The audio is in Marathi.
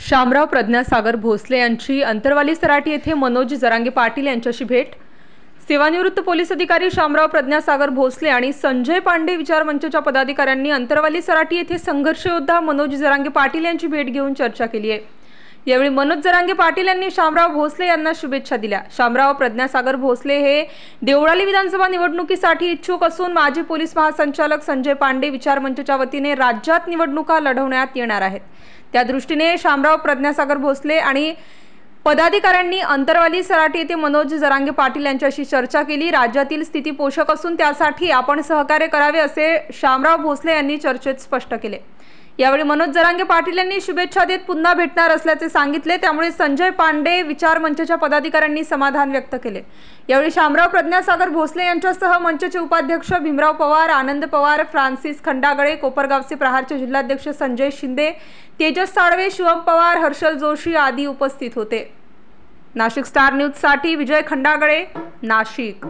शामराव प्रज्ञासागर भोसले यांची अंतरवाली सराटी येथे मनोज जरांगे पाटील यांच्याशी भेट। सेवानिवृत्त पोलीस अधिकारी शामराव प्रज्ञासागर भोसले आणि संजय पांडे विचार मंचच्या पदाधिकाऱ्यांनी अंतरवाली सराटी येथे संघर्ष योद्धा मनोज जरांगे पाटील यांची भेट घेऊन चर्चा केली आहे। यावेळी मनोज जरांगे पाटील यांनी शामराव भोसले यांना शुभेच्छा दिल्या। शामराव प्रज्ञासागर भोसले हे देवळाली विधानसभा निवडणुकीसाठी इच्छुक असून माजी पोलीस महासंचालक संजय पांडे विचार मंचच्या वतीने राज्यात निवडणुका लढवण्यात येणार आहेत। त्या दृष्टीने शामराव प्रज्ञासागर भोसले आणि पदाधिकाऱ्यांनी अंतरवाली सराटी येथे मनोज जरांगे पाटील यांच्याशी चर्चा केली। राज्यातील स्थिती पोषक असून त्यासाठी आपण सहकार्य करावे असे शामराव भोसले यांनी चर्चेत स्पष्ट केले। यावेळी मनोज जरांगे पाटील यांनी शुभेच्छा देत पुन्हा भेटणार असल्याचे सांगितले। त्यामुळे संजय पांडे विचार मंचच्या पदाधिकाऱ्यांनी समाधान व्यक्त केले। यावेळी शामराव प्रज्ञासागर भोसले यांच्यासह मंचचे उपाध्यक्ष भीमराव पवार, आनंद पवार, फ्रान्सिस खंडागळे, कोपरगावचे प्रहारचे जिल्हाध्यक्ष संजय शिंदे, तेजस साळवे, शिवम पवार, हर्षल जोशी आदी उपस्थित होते। नाशिक स्टार न्यूज साठी विजय खंडागळे, नाशिक।